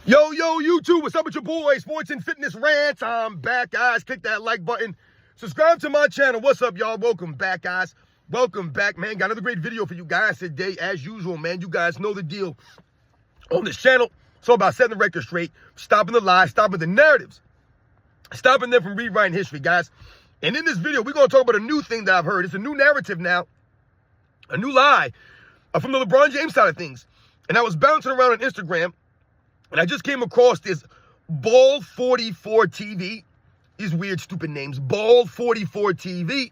Yo, YouTube, what's up with your boy, Sports and Fitness Rants? I'm back, guys. Click that like button. Subscribe to my channel. What's up, y'all? Welcome back, guys. Welcome back, man. Got another great video for you guys today, as usual, man. You guys know the deal on this channel. It's all about setting the record straight, stopping the lies, stopping the narratives, stopping them from rewriting history, guys. And in this video, we're going to talk about a new thing that I've heard. It's a new narrative now, a new lie from the LeBron James side of things. And I was bouncing around on Instagram, and I just came across this Ball 44 TV. These weird, stupid names. Ball 44 TV.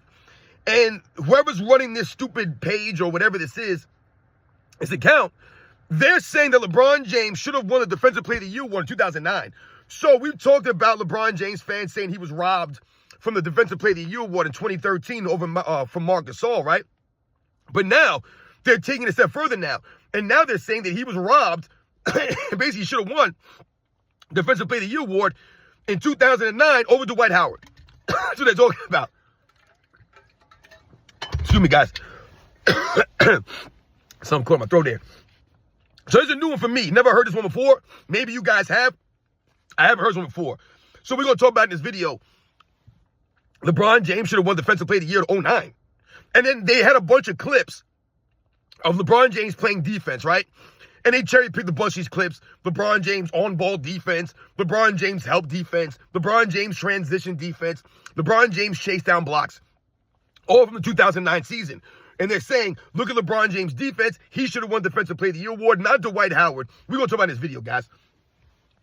And whoever's running this stupid page or whatever this account, they're saying that LeBron James should have won the Defensive Player of the Year award in 2009. So we've talked about LeBron James fans saying he was robbed from the Defensive Player of the Year award in 2013 from Marc Gasol, right? But now they're taking it a step further now. And now they're saying that he was robbed. Basically, he should have won Defensive Player of the Year award in 2009 over Dwight Howard. That's what they're talking about. Excuse me, guys. Something caught in my throat there. So there's a new one for me. Never heard this one before. Maybe you guys have. I haven't heard this one before. So we're going to talk about in this video. LeBron James should have won Defensive Player of the Year in 2009. And then they had a bunch of clips of LeBron James playing defense, right? And they cherry-picked a bunch of these clips. LeBron James on-ball defense. LeBron James help defense. LeBron James transition defense. LeBron James chase down blocks. All from the 2009 season. And they're saying, look at LeBron James' defense. He should have won Defensive Player of the Year award, not Dwight Howard. We're going to talk about this video, guys.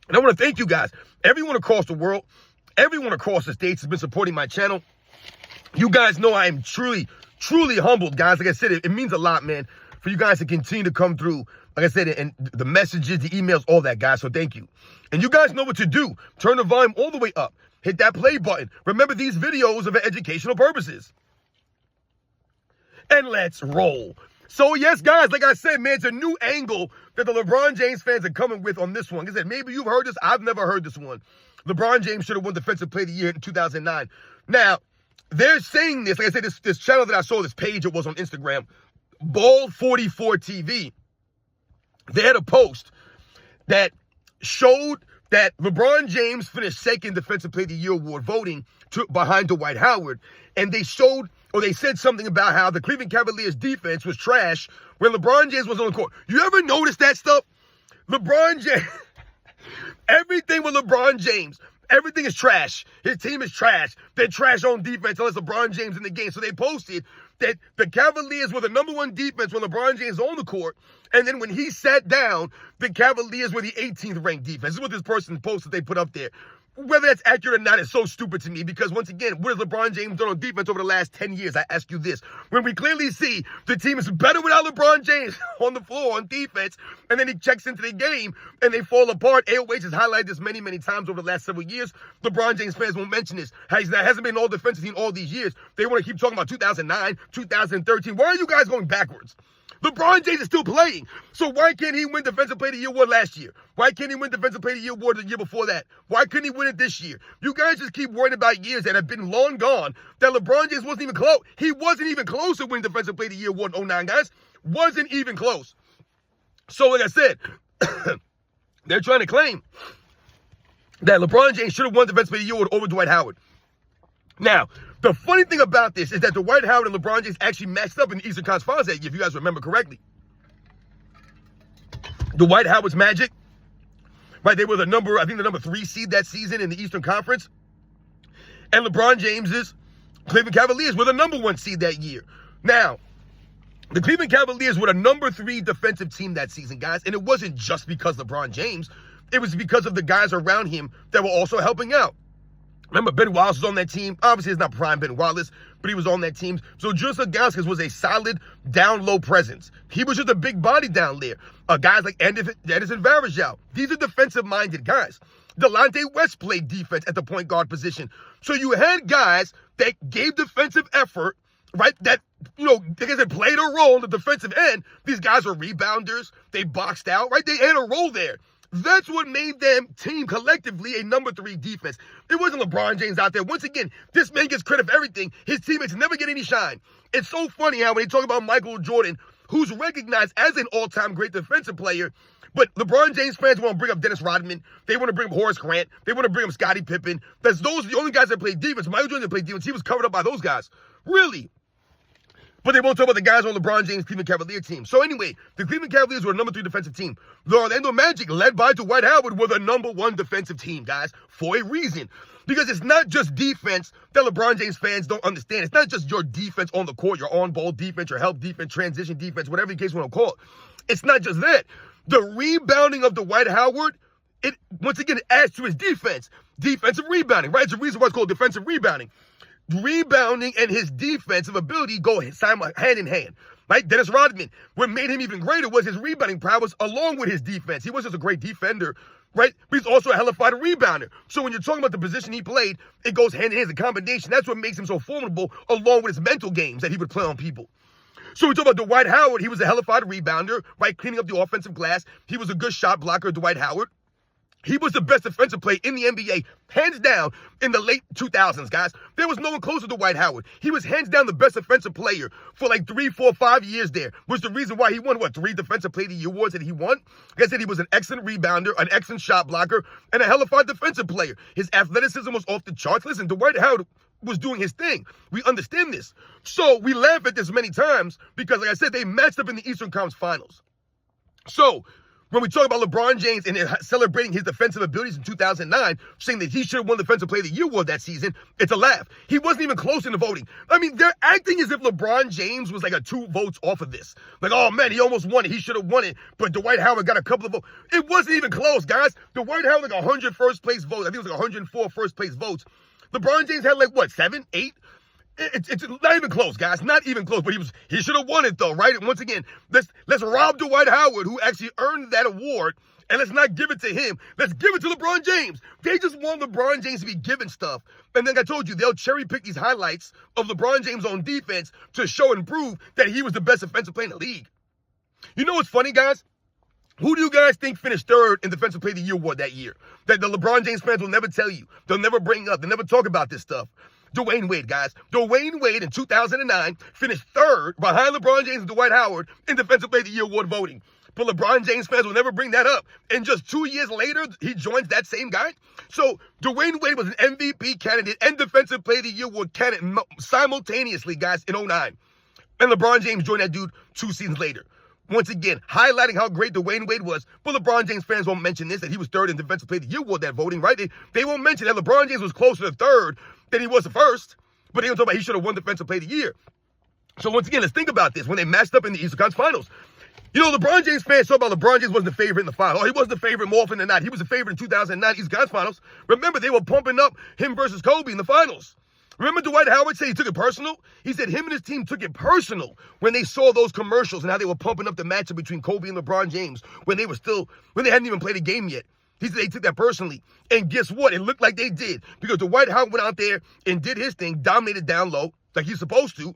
And I want to thank you guys. Everyone across the world, everyone across the states has been supporting my channel. You guys know I am truly humbled, guys. Like I said, it means a lot, man, for you guys to continue to come through. Like I said, and the messages, the emails, all that, guys. So thank you. And you guys know what to do. Turn the volume all the way up. Hit that play button. Remember, these videos are for educational purposes. And let's roll. So, yes, guys, like I said, man, it's a new angle that the LeBron James fans are coming with on this one. Like I said, maybe you've heard this. I've never heard this one. LeBron James should have won Defensive Player of the Year in 2009. Now, they're saying this. Like I said, this channel that I saw, this page, it was on Instagram, Ball 44 TV. They had a post that showed that LeBron James finished second Defensive Player of the Year award voting behind Dwight Howard. And they showed, or they said something about how the Cleveland Cavaliers defense was trash when LeBron James was on the court. You ever notice that stuff? LeBron James, everything with LeBron James, everything is trash. His team is trash. They're trash on defense unless LeBron James in the game. So they posted that the Cavaliers were the #1 defense when LeBron James was on the court. And then when he sat down, the Cavaliers were the 18th ranked defense. This is what this person posted they put up there. Whether that's accurate or not is so stupid to me because, once again, what has LeBron James done on defense over the last 10 years? I ask you this. When we clearly see the team is better without LeBron James on the floor on defense, and then he checks into the game and they fall apart. AOH has highlighted this many, many times over the last several years. LeBron James fans won't mention this. That hasn't been an all-defensive team all these years. They want to keep talking about 2009, 2013. Why are you guys going backwards? LeBron James is still playing. So why can't he win Defensive Player of the Year award last year? Why can't he win Defensive Player of the Year award the year before that? Why couldn't he win it this year? You guys just keep worrying about years that have been long gone that LeBron James wasn't even close. He wasn't even close to winning Defensive Player of the Year award in 2009, guys. Wasn't even close. So like I said, they're trying to claim that LeBron James should have won Defensive Player of the Year award over Dwight Howard. Now, the funny thing about this is that Dwight Howard and LeBron James actually matched up in the Eastern Conference Finals that year, if you guys remember correctly. Dwight Howard's Magic, right? They were the number 3 seed that season in the Eastern Conference. And LeBron James's Cleveland Cavaliers were the #1 seed that year. Now, the Cleveland Cavaliers were the #3 defensive team that season, guys. And it wasn't just because LeBron James. It was because of the guys around him that were also helping out. Remember, Ben Wallace was on that team. Obviously, it's not prime Ben Wallace, but he was on that team. So, Julius Ilgauskas was a solid down-low presence. He was just a big body down there. Guys like Edison Varejao. These are defensive-minded guys. Delonte West played defense at the point guard position. So, you had guys that gave defensive effort, right, that, like I said, played a role on the defensive end. These guys are rebounders. They boxed out, right? They had a role there. That's what made them team collectively a #3 defense. It wasn't LeBron James out there. Once again, this man gets credit for everything. His teammates never get any shine. It's so funny how when they talk about Michael Jordan, who's recognized as an all-time great defensive player. But LeBron James fans want to bring up Dennis Rodman. They want to bring up Horace Grant. They want to bring up Scottie Pippen. Those are the only guys that play defense. Michael Jordan didn't play defense. He was covered up by those guys. Really. But they won't talk about the guys on LeBron James' Cleveland Cavaliers team. So anyway, the Cleveland Cavaliers were a number 3 defensive team. The Orlando Magic, led by Dwight Howard, were the number 1 defensive team, guys, for a reason. Because it's not just defense that LeBron James fans don't understand. It's not just your defense on the court, your on-ball defense, your help defense, transition defense, whatever the case you want to call it. It's not just that. The rebounding of Dwight Howard, it once again adds to his defense. Defensive rebounding, right? It's the reason why it's called defensive rebounding. Rebounding and his defensive ability go hand in hand, right? Dennis Rodman, what made him even greater was his rebounding prowess along with his defense. He wasn't just a great defender, right? But he's also a hellified rebounder. So when you're talking about the position he played, it goes hand in hand as a combination. That's what makes him so formidable, along with his mental games that he would play on people. So we talk about Dwight Howard. He was a hellified rebounder, right? Cleaning up the offensive glass. He was a good shot blocker, Dwight Howard. He was the best defensive player in the NBA, hands down, in the late 2000s, guys. There was no one closer to Dwight Howard. He was hands down the best defensive player for like 3, 4, 5 years there, which is the reason why he won, 3 Defensive Player of the Year awards that he won? Like I said, he was an excellent rebounder, an excellent shot blocker, and a hellified defensive player. His athleticism was off the charts. Listen, Dwight Howard was doing his thing. We understand this. So we laugh at this many times because, like I said, they matched up in the Eastern Conference Finals. So when we talk about LeBron James and celebrating his defensive abilities in 2009, saying that he should have won Defensive Player of the Year award that season, it's a laugh. He wasn't even close in the voting. I mean, they're acting as if LeBron James was like a 2 votes off of this. Like, oh man, he almost won it. He should have won it. But Dwight Howard got a couple of votes. It wasn't even close, guys. Dwight Howard like 100 first place votes. I think it was like 104 first place votes. LeBron James had like, 7, 8? It's not even close, guys. Not even close. But he should have won it, though, right? And once again, let's rob Dwight Howard, who actually earned that award, and let's not give it to him. Let's give it to LeBron James. They just want LeBron James to be given stuff. And then I told you, they'll cherry pick these highlights of LeBron James on defense to show and prove that he was the best defensive player in the league. You know what's funny, guys? Who do you guys think finished 3rd in Defensive Player of the Year award that year? That the LeBron James fans will never tell you. They'll never bring up. They'll never talk about this stuff. Dwayne Wade, guys. Dwayne Wade in 2009 finished 3rd behind LeBron James and Dwight Howard in Defensive Player of the Year award voting. But LeBron James fans will never bring that up. And just 2 years later, he joins that same guy. So Dwayne Wade was an MVP candidate and Defensive Player of the Year award candidate simultaneously, guys, in 2009. And LeBron James joined that dude 2 seasons later. Once again, highlighting how great Dwayne Wade was. But LeBron James fans won't mention this, that he was 3rd in Defensive Player of the Year award, that voting, right? They won't mention that LeBron James was closer to 3rd than he was to 1st. But they don't talk about he should have won Defensive Player of the Year. So once again, let's think about this. When they matched up in the Eastern Conference Finals, you know, LeBron James fans talk about LeBron James wasn't the favorite in the final. Oh, he wasn't the favorite more often than not. He was the favorite in 2009 Eastern Conference Finals. Remember, they were pumping up him versus Kobe in the finals. Remember Dwight Howard said he took it personal? He said him and his team took it personal when they saw those commercials and how they were pumping up the matchup between Kobe and LeBron James when they hadn't even played a game yet. He said they took that personally. And guess what? It looked like they did. Because Dwight Howard went out there and did his thing, dominated down low, like he's supposed to.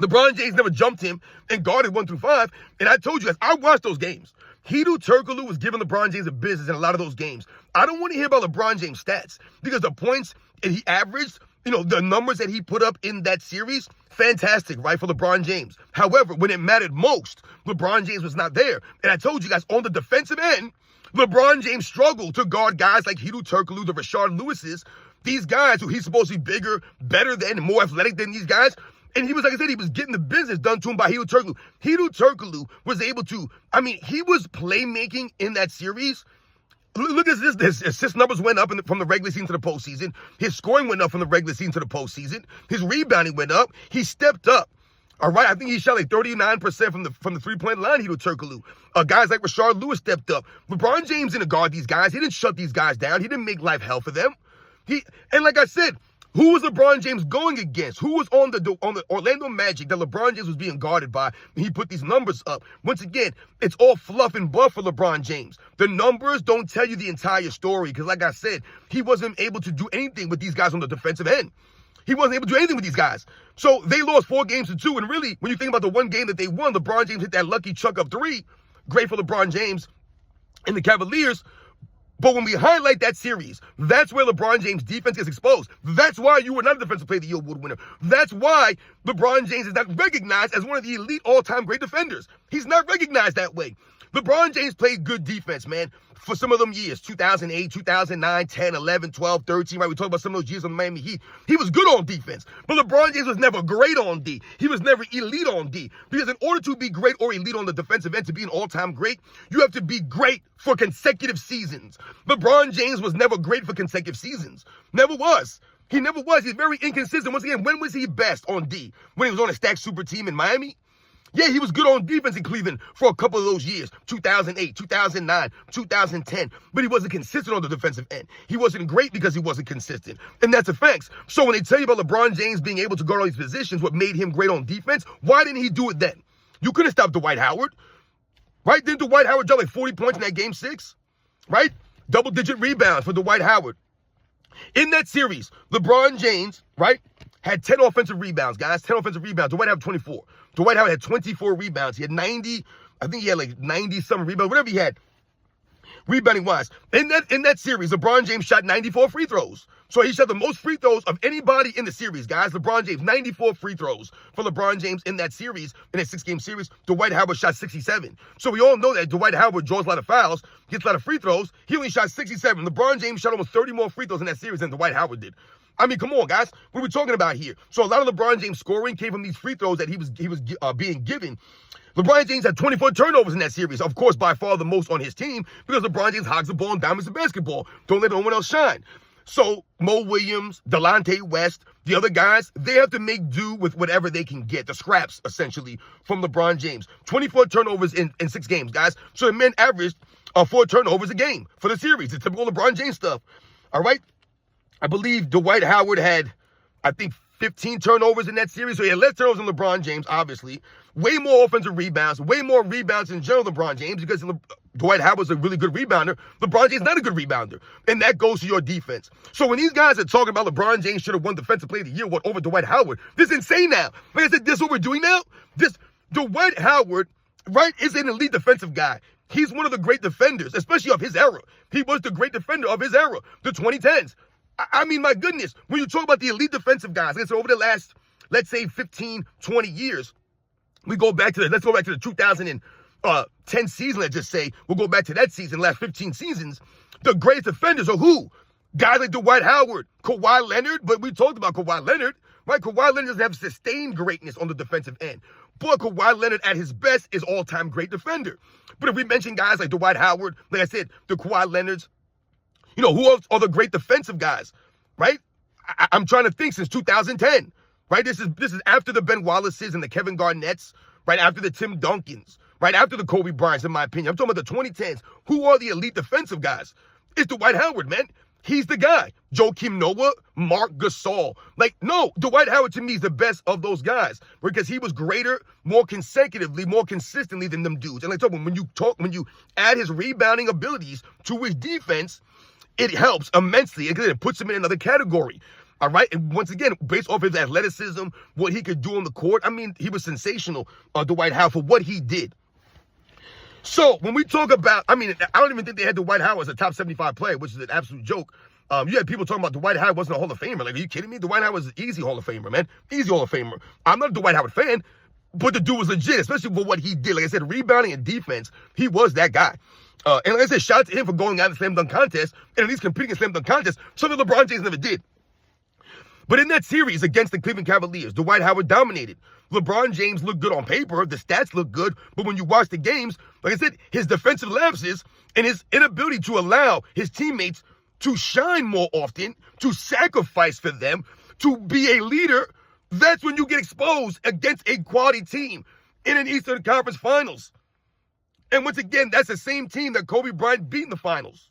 LeBron James never jumped him and guarded 1 through 5. And I told you guys, I watched those games. Hedo Turkoglu was giving LeBron James a business in a lot of those games. I don't want to hear about LeBron James' stats because the points that he averaged, you know, the numbers that he put up in that series, fantastic, right, for LeBron James. However, when it mattered most, LeBron James was not there. And I told you guys, on the defensive end, LeBron James struggled to guard guys like Hedo Turkoglu, the Rashard Lewises, these guys who he's supposed to be bigger, better than, more athletic than these guys. And he was, like I said, he was getting the business done to him by Hedo Turkoglu. Hedo Turkoglu was able to, he was playmaking in that series. Look at this. His assist numbers went up from the regular season to the postseason. His scoring went up from the regular season to the postseason. His rebounding went up. He stepped up. All right, I think he shot like 39% from the three-point line, Hedo Turkoglu. Guys like Rashard Lewis stepped up. LeBron James didn't guard these guys. He didn't shut these guys down. He didn't make life hell for them. And like I said, who was LeBron James going against? Who was on the Orlando Magic that LeBron James was being guarded by? And he put these numbers up. Once again, it's all fluff and buff for LeBron James. The numbers don't tell you the entire story because, like I said, he wasn't able to do anything with these guys on the defensive end. He wasn't able to do anything with these guys. So they lost 4 games to 2. And really, when you think about the one game that they won, LeBron James hit that lucky chuck up 3. Great for LeBron James and the Cavaliers. But when we highlight that series, that's where LeBron James' defense gets exposed. That's why you were not a Defensive Player of the Year award winner. That's why LeBron James is not recognized as one of the elite all-time great defenders. He's not recognized that way. LeBron James played good defense, man, for some of them years, 2008, 2009, 10, 11, 12, 13, right? We talked about some of those years on Miami Heat. He was good on defense, but LeBron James was never great on D. He was never elite on D. Because in order to be great or elite on the defensive end, to be an all-time great, you have to be great for consecutive seasons. LeBron James was never great for consecutive seasons. Never was. He never was. He's very inconsistent. Once again, when was he best on D? When he was on a stacked super team in Miami? Yeah, he was good on defense in Cleveland for a couple of those years, 2008, 2009, 2010, but he wasn't consistent on the defensive end. He wasn't great because he wasn't consistent, and that's a fact. So when they tell you about LeBron James being able to guard all these positions, what made him great on defense, why didn't he do it then? You could have stopped Dwight Howard, right? Didn't Dwight Howard drop like 40 points in that game 6, right? Double-digit rebounds for Dwight Howard. In that series, LeBron James, right, had 10 offensive rebounds, guys, 10 offensive rebounds. Dwight Howard 24. Dwight Howard had 24 rebounds. He had 90, I think he had like 90-something rebounds, whatever he had, rebounding-wise. In that series, LeBron James shot 94 free throws. So he shot the most free throws of anybody in the series, guys. LeBron James, 94 free throws for LeBron James in that series, in that 6-game series. Dwight Howard shot 67. So we all know that Dwight Howard draws a lot of fouls, gets a lot of free throws. He only shot 67. LeBron James shot almost 30 more free throws in that series than Dwight Howard did. I mean, come on, guys. What are we talking about here? So a lot of LeBron James scoring came from these free throws that he was being given. LeBron James had 24 turnovers in that series. Of course, by far the most on his team because LeBron James hogs the ball and diamonds the basketball. Don't let no one else shine. So Mo Williams, Delonte West, the other guys, they have to make do with whatever they can get, the scraps, essentially, from LeBron James. 24 turnovers in 6 games, guys. So the men averaged 4 turnovers a game for the series. It's typical LeBron James stuff. All right? I believe Dwight Howard had, I think, 15 turnovers in that series. So he had less turnovers than LeBron James, obviously. Way more offensive rebounds. Way more rebounds in general than LeBron James because Dwight Howard's a really good rebounder. LeBron James not a good rebounder. And that goes to your defense. So when these guys are talking about LeBron James should have won Defensive Player of the Year over Dwight Howard, this is insane now. Like I said, this is what we're doing now. Dwight Howard, right, is an elite defensive guy. He's one of the great defenders, especially of his era. He was the great defender of his era, the 2010s. I mean, my goodness, when you talk about the elite defensive guys, let's say over the last, let's say 15, 20 years, let's go back to the 2010 season, let's just say, we'll go back to that season, last 15 seasons, the greatest defenders are who? Guys like Dwight Howard, Kawhi Leonard, but we talked about Kawhi Leonard, right? Kawhi Leonard doesn't have sustained greatness on the defensive end. Boy, Kawhi Leonard at his best is all-time great defender. But if we mention guys like Dwight Howard, like I said, the Kawhi Leonards, you know, who else are the great defensive guys, right? I'm trying to think since 2010, right? This is after the Ben Wallaces and the Kevin Garnetts, right? After the Tim Duncans, right? After the Kobe Bryants, in my opinion. I'm talking about the 2010s. Who are the elite defensive guys? It's Dwight Howard, man. He's the guy. Joakim Noah, Mark Gasol. Like, no, Dwight Howard to me is the best of those guys because he was greater, more consecutively, more consistently than them dudes. And like, when you add his rebounding abilities to his defense, it helps immensely because it puts him in another category. All right. And once again, based off his athleticism, what he could do on the court, I mean, he was sensational, Dwight Howard, for what he did. So when we talk about, I mean, I don't even think they had Dwight Howard as a top 75 player, which is an absolute joke. You had people talking about Dwight Howard wasn't a Hall of Famer. Like, are you kidding me? Dwight Howard was an easy Hall of Famer, man. Easy Hall of Famer. I'm not a Dwight Howard fan, but the dude was legit, especially for what he did. Like I said, rebounding and defense, he was that guy. And like I said, shout out to him for going out in the slam dunk contest and at least competing in slam dunk contest, something LeBron James never did. But in that series against the Cleveland Cavaliers, Dwight Howard dominated. LeBron James looked good on paper. The stats looked good. But when you watch the games, like I said, his defensive lapses and his inability to allow his teammates to shine more often, to sacrifice for them, to be a leader, that's when you get exposed against a quality team in an Eastern Conference Finals. And once again, that's the same team that Kobe Bryant beat in the finals.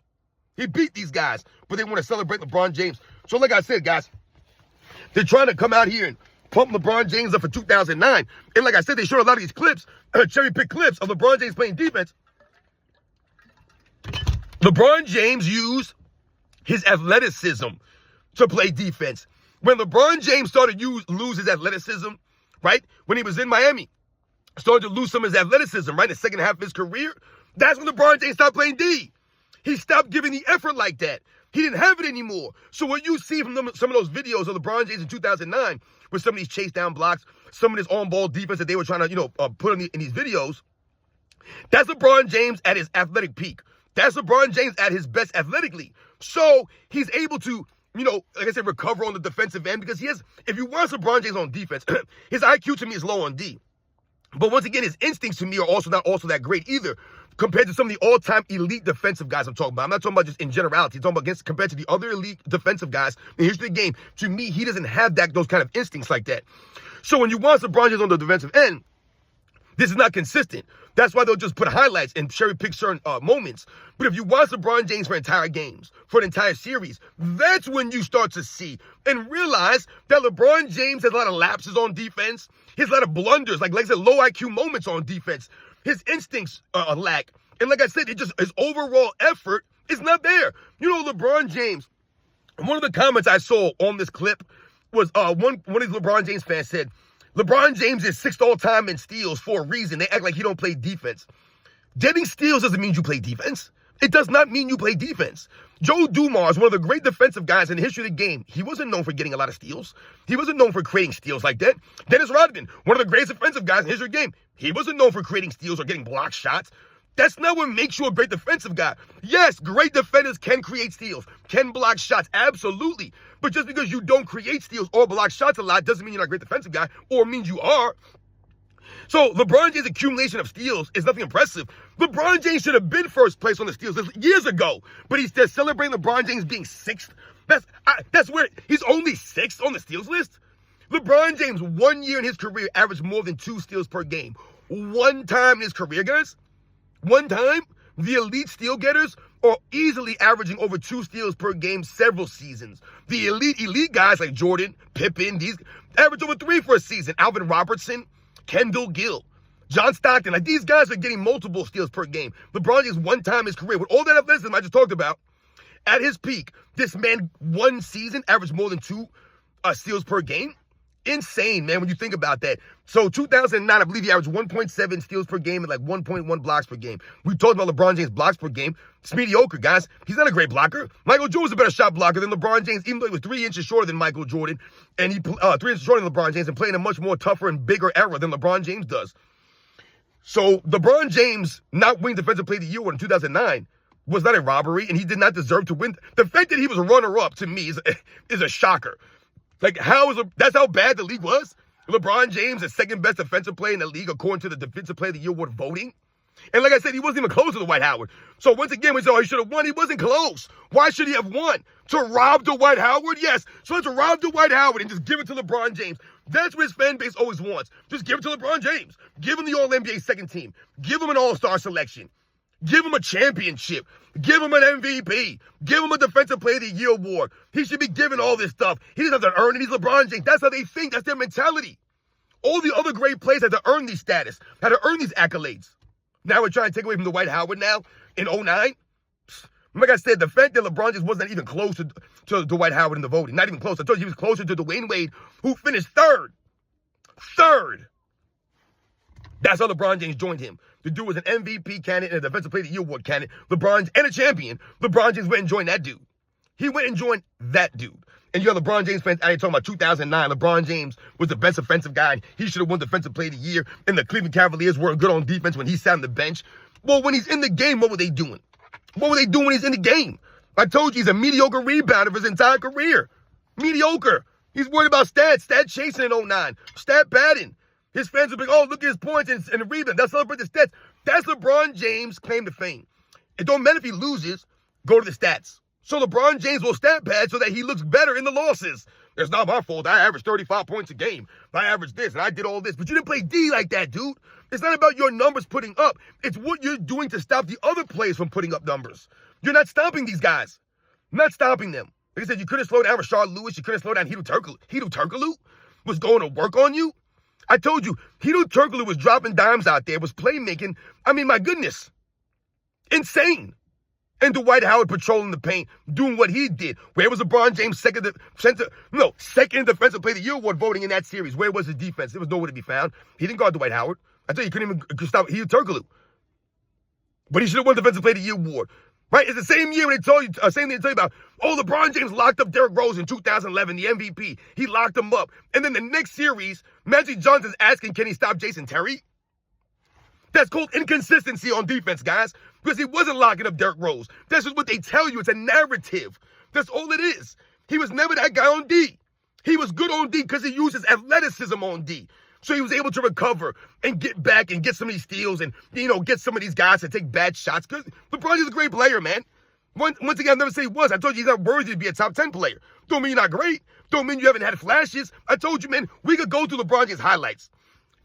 He beat these guys, but they want to celebrate LeBron James. So like I said, guys, they're trying to come out here and pump LeBron James up for 2009. And like I said, they showed a lot of these clips, cherry-picked clips of LeBron James playing defense. LeBron James used his athleticism to play defense. When LeBron James started to lose his athleticism, right, when he was in Miami, started to lose some of his athleticism, right, in the second half of his career, that's when LeBron James stopped playing D. He stopped giving the effort like that. He didn't have it anymore. So what you see from some of those videos of LeBron James in 2009, with some of these chase down blocks, some of this on-ball defense that they were trying to, put in these videos, that's LeBron James at his athletic peak. That's LeBron James at his best athletically. So he's able to, like I said, recover on the defensive end because if you watch LeBron James on defense, his IQ to me is low on D. But once again, his instincts to me are also not that great either compared to some of the all-time elite defensive guys I'm talking about. I'm not talking about just in generality. I'm talking about compared to the other elite defensive guys in the history of the game. To me, he doesn't have those kind of instincts like that. So when you watch LeBron James on the defensive end, this is not consistent. That's why they'll just put highlights and cherry pick certain moments. But if you watch LeBron James for entire games, for an entire series, that's when you start to see and realize that LeBron James has a lot of lapses on defense. He has a lot of blunders, like I said, low IQ moments on defense. His instincts lack. And like I said, his overall effort is not there. LeBron James, one of the comments I saw on this clip was one of these LeBron James fans said, LeBron James is 6th all-time in steals for a reason. They act like he don't play defense. Getting steals doesn't mean you play defense. It does not mean you play defense. Joe Dumars, one of the great defensive guys in the history of the game, he wasn't known for getting a lot of steals. He wasn't known for creating steals like that. Dennis Rodman, one of the greatest defensive guys in the history of the game, he wasn't known for creating steals or getting block shots. That's not what makes you a great defensive guy. Yes, great defenders can create steals, can block shots, absolutely. But just because you don't create steals or block shots a lot doesn't mean you're not a great defensive guy or means you are. So LeBron James' accumulation of steals is nothing impressive. LeBron James should have been first place on the steals list years ago, but he's still celebrating LeBron James being 6th. That's where he's only 6th on the steals list. LeBron James, 1 year in his career, averaged more than 2 steals per game. One time in his career, guys. One time, the elite steal getters are easily averaging over 2 steals per game several seasons. The elite guys like Jordan, Pippen, these average over 3 for a season. Alvin Robertson, Kendall Gill, John Stockton, like these guys are getting multiple steals per game. LeBron James, one time in his career, with all that athleticism I just talked about, at his peak, this man, one season, averaged more than 2 steals per game. Insane, man, when you think about that. So 2009, I believe he averaged 1.7 steals per game and like 1.1 blocks per game. We talked about LeBron James' blocks per game. It's mediocre, guys. He's not a great blocker. Michael Jordan was a better shot blocker than LeBron James, even though he was 3 inches shorter than Michael Jordan. And he 3 inches shorter than LeBron James and playing a much more tougher and bigger era than LeBron James does. So LeBron James not winning Defensive Player of the Year in 2009 was not a robbery, and he did not deserve to win. The fact that he was a runner-up, to me, is a shocker. Like, that's how bad the league was? LeBron James, the second best defensive player in the league, according to the Defensive Player of the Year award voting. And like I said, he wasn't even close to Dwight Howard. So once again, we say, he should have won. He wasn't close. Why should he have won? To rob Dwight Howard? Yes. So let's rob Dwight Howard and just give it to LeBron James. That's what his fan base always wants. Just give it to LeBron James. Give him the All-NBA second team. Give him an All-Star selection. Give him a championship. Give him an MVP. Give him a Defensive Player of the Year award. He should be given all this stuff. He doesn't have to earn it. He's LeBron James. That's how they think. That's their mentality. All the other great players had to earn these status, had to earn these accolades. Now we're trying to take away from Dwight Howard now in 2009. Like I said, the fact that LeBron just wasn't even close to Dwight Howard in the voting. Not even close. I told you he was closer to Dwayne Wade, who finished third. Third. That's how LeBron James joined him. The dude was an MVP candidate and a Defensive Player of the Year award candidate. And a champion. LeBron James went and joined that dude. He went and joined that dude. And you have LeBron James fans out here talking about 2009. LeBron James was the best offensive guy. He should have won Defensive Player of the Year. And the Cleveland Cavaliers weren't good on defense when he sat on the bench. Well, when he's in the game, what were they doing? What were they doing when he's in the game? I told you he's a mediocre rebounder for his entire career. Mediocre. He's worried about stat chasing in 2009. Stat padding. His fans will be like, oh, look at his points and the rebound. That's celebrate the stats. That's LeBron James' claim to fame. It don't matter if he loses, go to the stats. So LeBron James will stat pad so that he looks better in the losses. It's not my fault. I averaged 35 points a game. I averaged this and I did all this. But you didn't play D like that, dude. It's not about your numbers putting up. It's what you're doing to stop the other players from putting up numbers. You're not stopping these guys. Not stopping them. Like I said, you couldn't slow down Rashard Lewis. You couldn't slow down Hedo Turkoglu. Hedo Turkoglu was going to work on you. I told you, Hedo Turkoglu was dropping dimes out there, was playmaking. I mean, my goodness. Insane. And Dwight Howard patrolling the paint, doing what he did. Where was LeBron James' second Defensive Player of the Year award voting in that series? Where was his defense? There was nowhere to be found. He didn't guard Dwight Howard. I tell you, he couldn't even stop Hedo Turkoglu. But he should have won Defensive Player of the Year award. Right? It's the same year when they told you, same thing they tell you about, oh, LeBron James locked up Derrick Rose in 2011, the MVP. He locked him up. And then the next series, Magic Johnson's asking, can he stop Jason Terry? That's called inconsistency on defense, guys, because he wasn't locking up Derrick Rose. That's just what they tell you. It's a narrative. That's all it is. He was never that guy on D. He was good on D because he used his athleticism on D. So he was able to recover and get back and get some of these steals and, get some of these guys to take bad shots. Because LeBron is a great player, man. Once again, I'll never say he was. I told you he's not worthy to be a top 10 player. Don't mean you're not great. Don't mean you haven't had flashes. I told you, man, we could go through LeBron James highlights.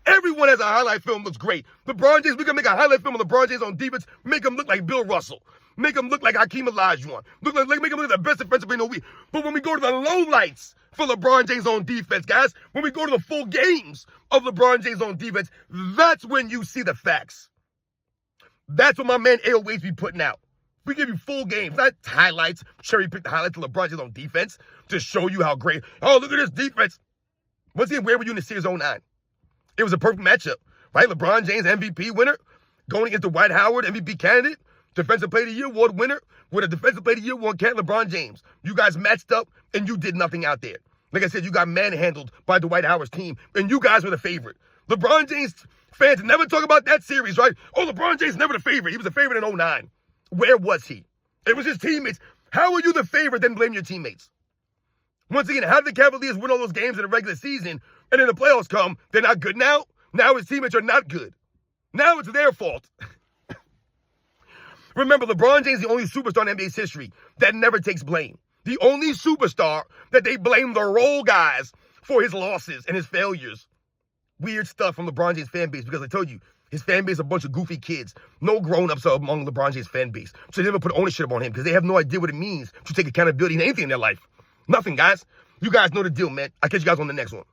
Everyone has a highlight film, looks great. LeBron James, we can make a highlight film of LeBron James on defense, make him look like Bill Russell. Make him look like Hakeem Olajuwon. Make him look like the best defensive player in the league. But when we go to the lowlights for LeBron James on defense, guys, when we go to the full games of LeBron James on defense, that's when you see the facts. That's what my man A always be putting out. We give you full games, not highlights, cherry-pick the highlights of LeBron James on defense to show you how great. Oh, look at this defense. Once again, where were you in the series 09? It was a perfect matchup, right? LeBron James, MVP winner, going against Dwight Howard, MVP candidate, Defensive Player of the Year award winner, with a Defensive Player of the Year award candidate, LeBron James. You guys matched up, and you did nothing out there. Like I said, you got manhandled by Dwight Howard's team, and you guys were the favorite. LeBron James fans never talk about that series, right? Oh, LeBron James never the favorite. He was the favorite in 09. Where was he? It was his teammates. How are you the favorite, then blame your teammates? Once again, how did the Cavaliers win all those games in the regular season, and then the playoffs come, they're not good now? Now his teammates are not good. Now it's their fault. Remember, LeBron James is the only superstar in NBA's history that never takes blame. The only superstar that they blame the role guys for his losses and his failures. Weird stuff from LeBron James' fan base, because I told you, his fan base is a bunch of goofy kids. No grown-ups are among LeBron James' fan base. So they never put ownership on him because they have no idea what it means to take accountability in anything in their life. Nothing, guys. You guys know the deal, man. I'll catch you guys on the next one.